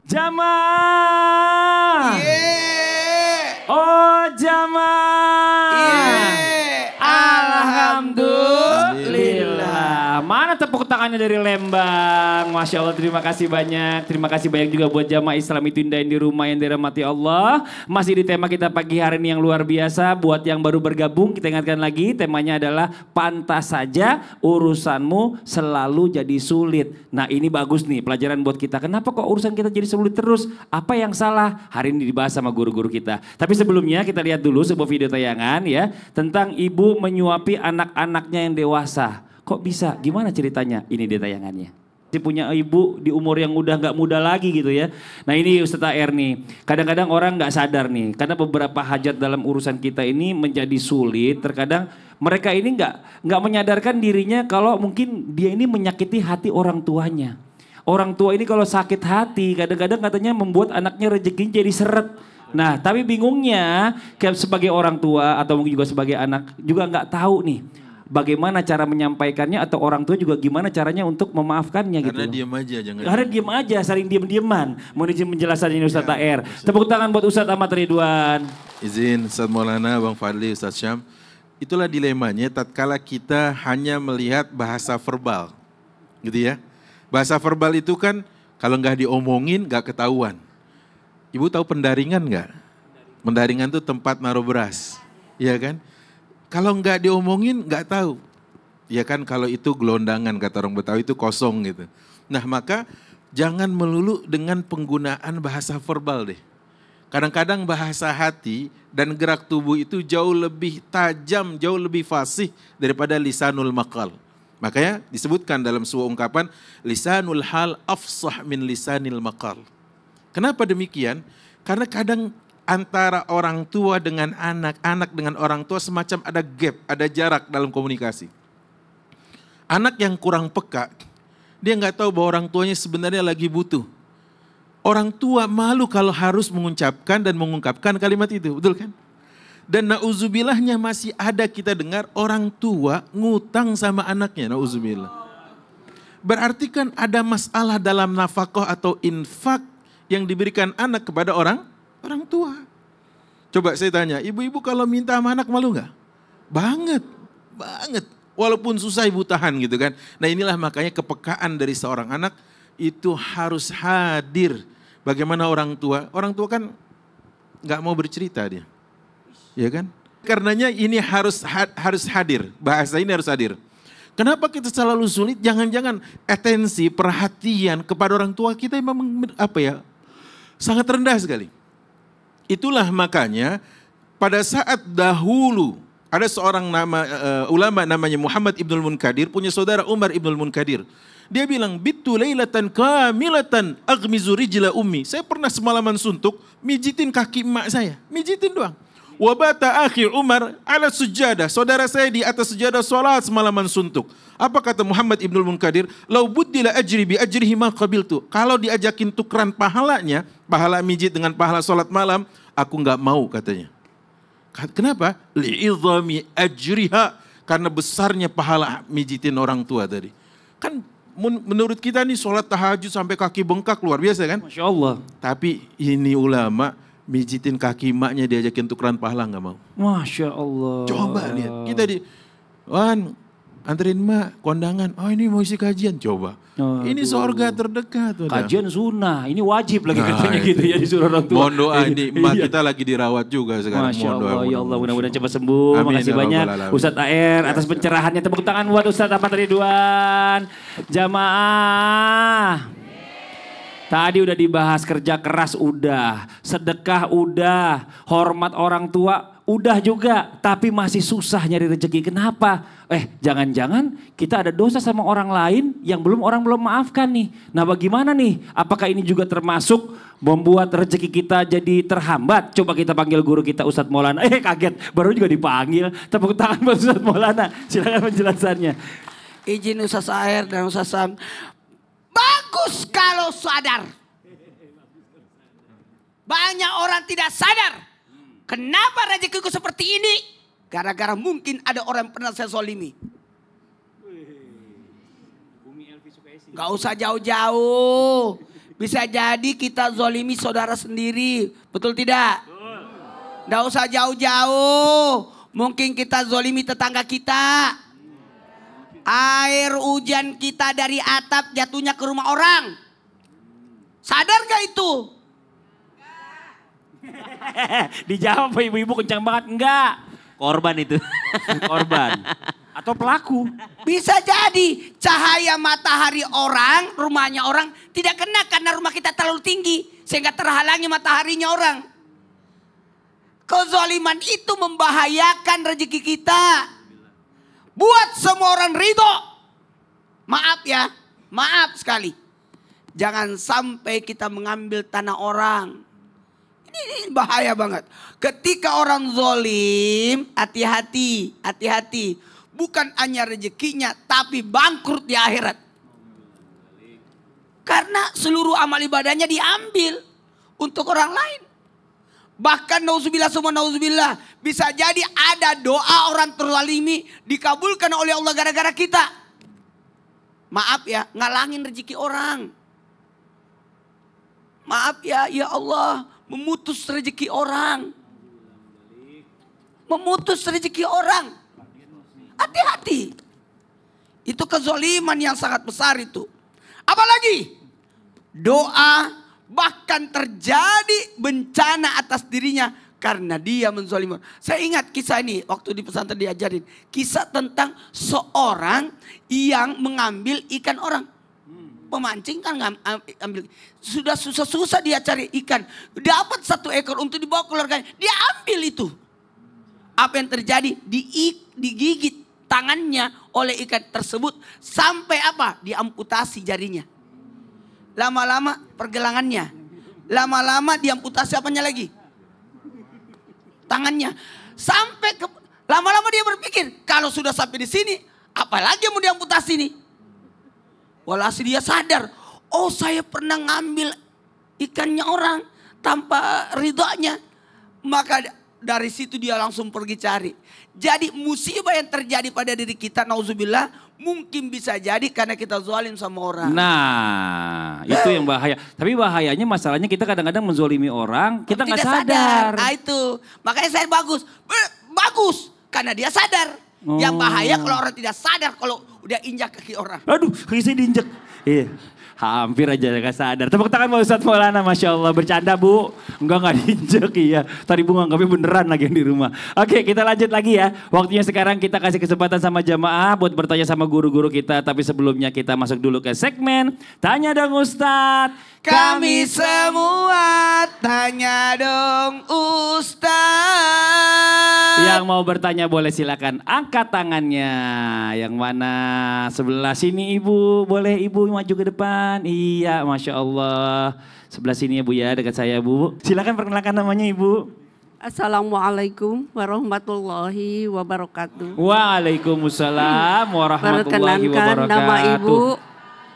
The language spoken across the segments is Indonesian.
Jamaah. Yeah. Oh jamaah. Yeah. Alhamdulillah. Mana tepuk tangannya dari Lembang. Masya Allah, terima kasih banyak. Terima kasih banyak juga buat jamaah Islam itu indah yang di rumah yang dirahmati Allah. Masih di tema kita pagi hari ini yang luar biasa. Buat yang baru bergabung kita ingatkan lagi. Temanya adalah pantas saja urusanmu selalu jadi sulit. Nah ini bagus nih pelajaran buat kita. Kenapa kok urusan kita jadi sulit terus? Apa yang salah? Hari ini dibahas sama guru-guru kita. Tapi sebelumnya kita lihat dulu sebuah video tayangan ya. Tentang ibu menyuapi anak-anaknya yang dewasa. Kok bisa? Gimana ceritanya? Ini dia tayangannya. Punya ibu di umur yang udah gak muda lagi gitu ya. Nah ini Ustadz AR nih. Kadang-kadang orang gak sadar nih. Karena beberapa hajat dalam urusan kita ini menjadi sulit. Terkadang mereka ini gak menyadarkan dirinya kalau mungkin dia ini menyakiti hati orang tuanya. Orang tua ini kalau sakit hati kadang-kadang katanya membuat anaknya rezekinya jadi seret. Nah tapi bingungnya sebagai orang tua atau mungkin juga sebagai anak juga gak tahu nih. Bagaimana cara menyampaikannya atau orang tua juga gimana caranya untuk memaafkannya gitu. Karena diem aja jangan. Karena diem aja, saling diem-dieman. Mohon izin penjelasannya ini Ustadz AR. Tepuk tangan buat Ustadz Ahmad Ridwan. Izin Ustadz Maulana, Bang Fadli, Ustadz Syam. Itulah dilemanya tatkala kita hanya melihat bahasa verbal. Gitu ya. Bahasa verbal itu kan kalau nggak diomongin nggak ketahuan. Ibu tahu pendaringan nggak? Pendaringan itu tempat naruh beras. Iya kan? Kalau nggak diomongin nggak tahu. Ya kan kalau itu gelondangan kata orang Betawi itu kosong gitu. Nah maka jangan melulu dengan penggunaan bahasa verbal deh. Kadang-kadang bahasa hati dan gerak tubuh itu jauh lebih tajam, jauh lebih fasih daripada lisanul maqal. Makanya disebutkan dalam sebuah ungkapan lisanul hal afsah min lisanil maqal. Kenapa demikian? Karena kadang antara orang tua dengan anak, anak dengan orang tua semacam ada gap, ada jarak dalam komunikasi. Anak yang kurang peka, dia nggak tahu bahwa orang tuanya sebenarnya lagi butuh. Orang tua malu kalau harus mengucapkan dan mengungkapkan kalimat itu, betul kan? Dan nauzubillahnya masih ada kita dengar orang tua ngutang sama anaknya, nauzubillah. Berarti kan ada masalah dalam nafkah atau infak yang diberikan anak kepada orang tua. Coba saya tanya, ibu-ibu kalau minta sama anak malu nggak? Banget. Walaupun susah ibu tahan gitu kan. Nah inilah makanya kepekaan dari seorang anak itu harus hadir. Bagaimana orang tua kan nggak mau bercerita dia. Ya kan? Karenanya ini harus hadir, bahasa ini harus hadir. Kenapa kita selalu sulit? Jangan-jangan atensi, perhatian kepada orang tua kita memang sangat rendah sekali. Itulah makanya pada saat dahulu ada seorang ulama namanya Muhammad Ibnul Munkadir punya saudara Umar Ibnul Munkadir. Dia bilang, "Bittu lailatan kamilatan aghmizu rijla ummi." Saya pernah semalaman suntuk mijitin kaki emak saya, mijitin doang. Wa bata akhir Umar ala sujadah. Saudara saya di atas sujadah salat semalaman suntuk. Apa kata Muhammad Ibnul Munkadir? "Lau buddila ajri bi ajrihi ma qabiltu." Kalau diajakin tukeran pahalanya, pahala mijit dengan pahala salat malam, aku enggak mau katanya. Kenapa? Li'idhami ajriha, karena besarnya pahala mijitin orang tua tadi. Kan menurut kita nih salat tahajud sampai kaki bengkak luar biasa kan? Masya Allah. Tapi ini ulama mijitin kaki emaknya diajakin tukeran pahala enggak mau. Masya Allah. Coba lihat, kita anterin emak kondangan, oh ini mau isi kajian, coba. Ini sorga terdekat. Kajian sunnah, ini wajib lagi katanya gitu ya disuruh orang tua. Mohon doa ini, emak kita lagi dirawat juga sekarang. Masya Mohon doa, Allah, ya Allah mudah-mudahan cepat sembuh. Amin, Makasih ya banyak Rabbal Alamin. Ustadz AR atas pencerahannya. Tepuk tangan buat Ustadz Ahmad Ridwan. Jamaah. Tadi udah dibahas kerja keras udah, sedekah udah, hormat orang tua udah juga, tapi masih susah nyari rezeki. Kenapa? Jangan-jangan kita ada dosa sama orang lain yang orang belum maafkan nih. Nah bagaimana nih? Apakah ini juga termasuk membuat rezeki kita jadi terhambat? Coba kita panggil guru kita Ustadz Maulana. Kaget, baru juga dipanggil. Tepuk tangan buat Ustadz Maulana. Silakan penjelasannya. Izin Ustadz AR dan Ustadz Sam. Bagus kalau sadar. Banyak orang tidak sadar. Kenapa rezekiku seperti ini? Gara-gara mungkin ada orang yang pernah saya zalimi. Gak usah jauh-jauh. Bisa jadi kita zolimi saudara sendiri. Betul tidak? Gak usah jauh-jauh. Mungkin kita zolimi tetangga kita. Air hujan kita dari atap jatuhnya ke rumah orang. Sadar gak itu? Dijawab ibu-ibu kencang banget. Enggak. Korban itu. Korban. Atau pelaku. Bisa jadi cahaya matahari orang, rumahnya orang tidak kena karena rumah kita terlalu tinggi. Sehingga terhalangi mataharinya orang. Kezaliman itu membahayakan rezeki kita. Buat semua orang ridho. Maaf ya, maaf sekali. Jangan sampai kita mengambil tanah orang. Ini bahaya banget. Ketika orang zolim, hati-hati, hati-hati. Bukan hanya rezekinya, tapi bangkrut di akhirat. Karena seluruh amal ibadahnya diambil untuk orang lain. Bahkan nauzubillah semua nauzubillah. Bisa jadi ada doa orang terzalimi dikabulkan oleh Allah gara-gara kita. Maaf ya, ngalangin rezeki orang. Maaf ya, ya Allah, memutus rezeki orang. Memutus rezeki orang. Hati-hati. Itu kezaliman yang sangat besar itu. Apalagi doa bahkan terjadi bencana atas dirinya karena dia menzalimi. Saya ingat kisah ini waktu di pesantren diajarin. Kisah tentang seorang yang mengambil ikan orang. Pemancing kan ambil. Sudah susah-susah dia cari ikan. Dapat 1 ekor untuk dibawa keluarganya. Dia ambil itu. Apa yang terjadi? Digigit tangannya oleh ikan tersebut. Sampai apa? Diamputasi jarinya. Lama-lama pergelangannya. Lama-lama diamputasi apanya lagi? Tangannya. Sampai lama-lama dia berpikir. Kalau sudah sampai di sini. Apalagi yang mau diamputasi nih? Walhasil dia sadar. Oh, saya pernah ngambil ikannya orang. Tanpa ridhonya. Maka dari situ dia langsung pergi cari. Jadi musibah yang terjadi pada diri kita. Nauzubillah. Mungkin bisa jadi karena kita zalim sama orang. Nah, itu yang bahaya. Tapi bahayanya masalahnya kita kadang-kadang menzolimi orang, kita nggak sadar. Nah itu, makanya saya bagus karena dia sadar. Yang bahaya kalau orang tidak sadar kalau udah injak kaki orang. Aduh, kaki saya diinjek. Iya. Hampir aja gak sadar. Tepuk tangan Pak Ustadz Maulana, Masya Allah. Bercanda Bu. Enggak diinjek, iya. Tadi Bu nganggapnya beneran lagi yang di rumah. Oke, kita lanjut lagi ya. Waktunya sekarang kita kasih kesempatan sama jamaah buat bertanya sama guru-guru kita. Tapi sebelumnya kita masuk dulu ke segmen Tanya Dong Ustadz. Kami semua tanya dong Ustaz. Yang mau bertanya boleh silakan angkat tangannya. Yang mana? Sebelah sini Ibu. Boleh Ibu maju ke depan. Iya, Masya Allah. Sebelah sini ya Bu ya, dekat saya Bu. Silakan perkenalkan namanya Ibu. Assalamualaikum warahmatullahi wabarakatuh. Waalaikumsalam warahmatullahi wabarakatuh. Perkenalkan nama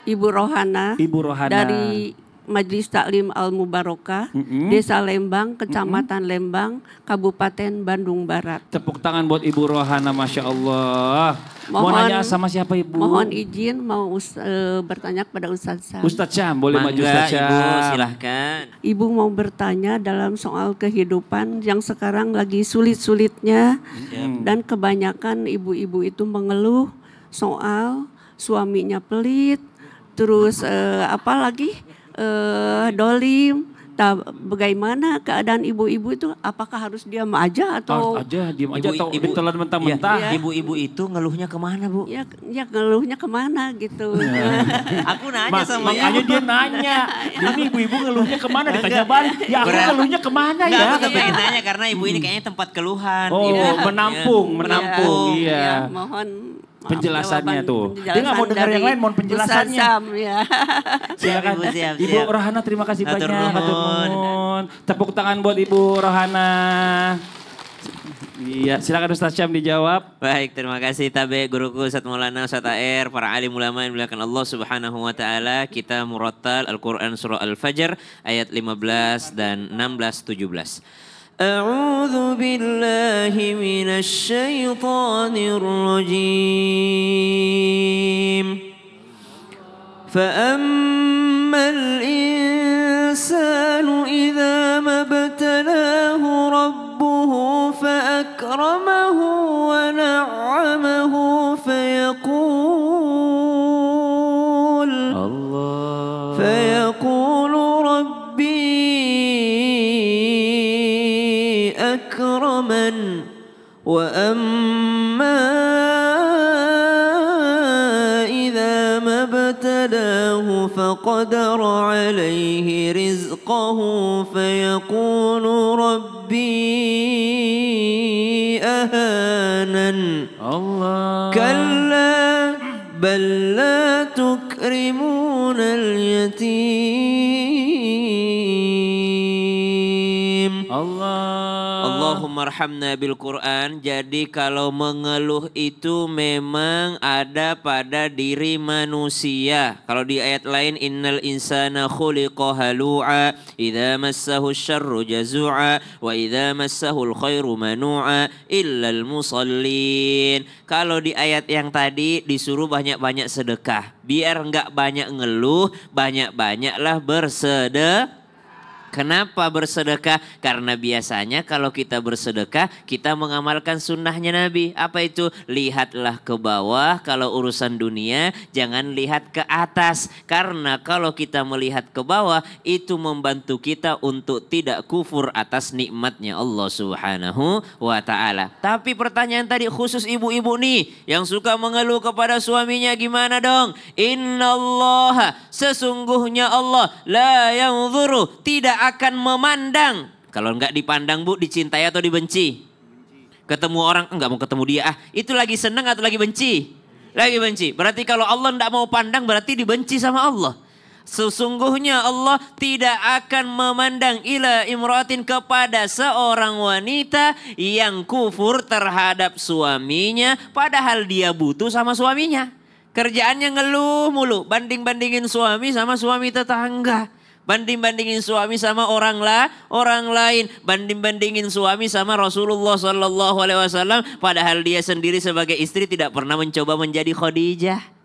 Ibu Rohana. Ibu Rohana. Dari Majelis Taklim Al-Mubarakah, Desa Lembang, Kecamatan Lembang, Kabupaten Bandung Barat. Tepuk tangan buat Ibu Rohana, Masya Allah. Mau nanya sama siapa Ibu? Mohon izin mau bertanya kepada Ustadz Syam. Ustadz Syam, boleh maju Ustadz Syam. Ibu silahkan. Ibu mau bertanya dalam soal kehidupan yang sekarang lagi sulit-sulitnya. Dan kebanyakan ibu-ibu itu mengeluh soal suaminya pelit. Terus apa lagi? Dolim. Bagaimana keadaan ibu-ibu itu? Apakah harus diam aja atau? Harus aja, diam aja atau ditelan mentah-mentah. Ya, ibu-ibu itu ngeluhnya kemana Bu? Ya ngeluhnya kemana gitu. Aku nanya sama makanya dia nanya. Ini ibu-ibu ngeluhnya kemana? Ditanya balik. Ya aku ngeluhnya kemana ya? Aku tuh pengen nanya karena ibu ini kayaknya tempat keluhan. Oh, Ibu, menampung. Ya, Iya. mohon penjelasannya tuh. Dia nggak mau dengar yang lain, mohon penjelasannya. Sam, ya. Silakan. Siap, Ibu Rohana, terima kasih Hatur banyak. Hatur nuhun. nuhun. Tepuk tangan buat Ibu Rohana. Iya, silakan Ustaz Syam dijawab. Baik, terima kasih Tabe guruku Ustaz Maulana, Ustaz AR, para alim ulama yang dimuliakan Allah Subhanahu wa taala. Kita murattal Al-Qur'an surah Al-Fajr ayat 15 dan 16 17. A'udzu billahi minasy syaithanir rajim. فأما الإنسان إذا ما ابتلاه ربه فأكرمه ونعمه فيقول ربي أكرمن وأما إذا ما ابتلاه فقدر عليه رزقه فيقول ربي أهانن كلا بل لا تكرمون اليتيم Allahumma arhamna bil Quran. Jadi kalau mengeluh itu memang ada pada diri manusia. Kalau di ayat lain innal insana khuliqa halu'a idza massahu syarru jazu'a wa idza massahu khairu manu'a illal musallin. Kalau di ayat yang tadi disuruh banyak-banyak sedekah. Biar enggak banyak ngeluh, banyak-banyaklah bersedekah. Kenapa bersedekah? Karena biasanya kalau kita bersedekah, kita mengamalkan sunnahnya Nabi. Apa itu? Lihatlah ke bawah kalau urusan dunia, jangan lihat ke atas. Karena kalau kita melihat ke bawah, itu membantu kita untuk tidak kufur atas nikmatnya Allah Subhanahu wa ta'ala. Tapi pertanyaan tadi khusus ibu-ibu nih, yang suka mengeluh kepada suaminya, gimana dong? Innallaha, sesungguhnya Allah, la yanzuru, tidak akan memandang. Kalau enggak dipandang bu, dicintai atau dibenci? Ketemu orang, enggak mau ketemu dia. Itu lagi seneng atau lagi benci? Lagi benci. Berarti kalau Allah enggak mau pandang berarti dibenci sama Allah. Sesungguhnya Allah tidak akan memandang ila imratin, kepada seorang wanita yang kufur terhadap suaminya. Padahal dia butuh sama suaminya. Kerjaannya ngeluh mulu. Banding-bandingin suami sama suami tetangga. Banding-bandingin suami sama orang lain, banding-bandingin suami sama Rasulullah Sallallahu Alaihi Wasallam, padahal dia sendiri sebagai istri tidak pernah mencoba menjadi Khadijah.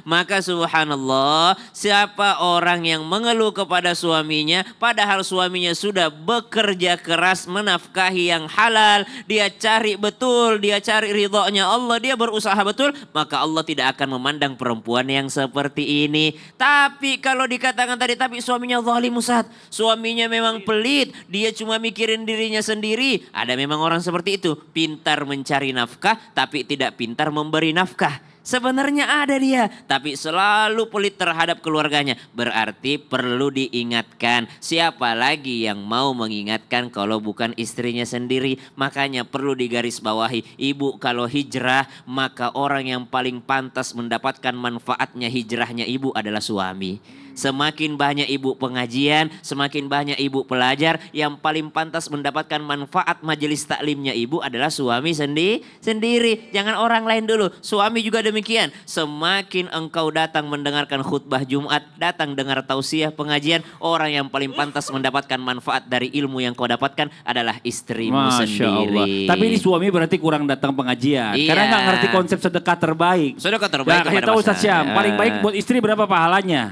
Maka subhanallah, siapa orang yang mengeluh kepada suaminya padahal suaminya sudah bekerja keras menafkahi yang halal, dia cari betul, dia cari ridhonya Allah, dia berusaha betul, maka Allah tidak akan memandang perempuan yang seperti ini. Tapi kalau dikatakan tadi, tapi suaminya zalim Ustaz, suaminya memang pelit, dia cuma mikirin dirinya sendiri. Ada memang orang seperti itu, pintar mencari nafkah tapi tidak pintar memberi nafkah. Sebenarnya ada dia, tapi selalu pelit terhadap keluarganya. Berarti perlu diingatkan. Siapa lagi yang mau mengingatkan kalau bukan istrinya sendiri? Makanya perlu digarisbawahi. Ibu kalau hijrah, maka orang yang paling pantas mendapatkan manfaatnya hijrahnya ibu adalah suami. Semakin banyak ibu pengajian, semakin banyak ibu pelajar, yang paling pantas mendapatkan manfaat majelis taklimnya ibu adalah suami sendiri. Jangan orang lain dulu, suami juga demikian. Semakin engkau datang mendengarkan khutbah Jumat, datang dengar tausiah pengajian, orang yang paling pantas mendapatkan manfaat dari ilmu yang kau dapatkan adalah istrimu sendiri. Tapi ini suami berarti kurang datang pengajian, iya, karena nggak ngerti konsep sedekah terbaik. Sedekah terbaik. Nah, kita tahu Ustaz Syam, paling baik buat istri berapa pahalanya?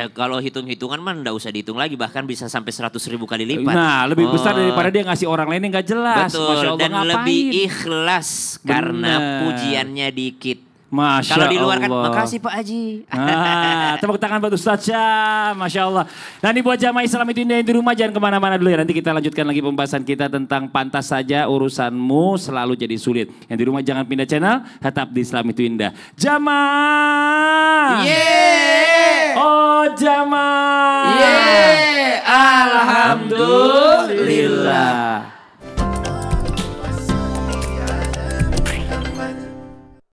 Kalau hitung-hitungan mah enggak usah dihitung lagi, bahkan bisa sampai 100.000 kali lipat. Nah, lebih besar daripada dia ngasih orang lain yang nggak jelas. Betul, Masya Allah, dan ngapain? lebih ikhlas karena pujiannya dikit. Masya Kalau di luar kan, Allah. makasih Pak Haji. Tepuk tangan buat Ustaz Syam, Masya Allah. Nah ini buat jamaah Islam itu indah yang di rumah, jangan kemana-mana dulu ya. Nanti kita lanjutkan lagi pembahasan kita tentang pantas saja urusanmu selalu jadi sulit. Yang di rumah jangan pindah channel, tetap di Islam itu indah. Jamaah. Yeay. Oh jamaah. Yeay. Alhamdulillah.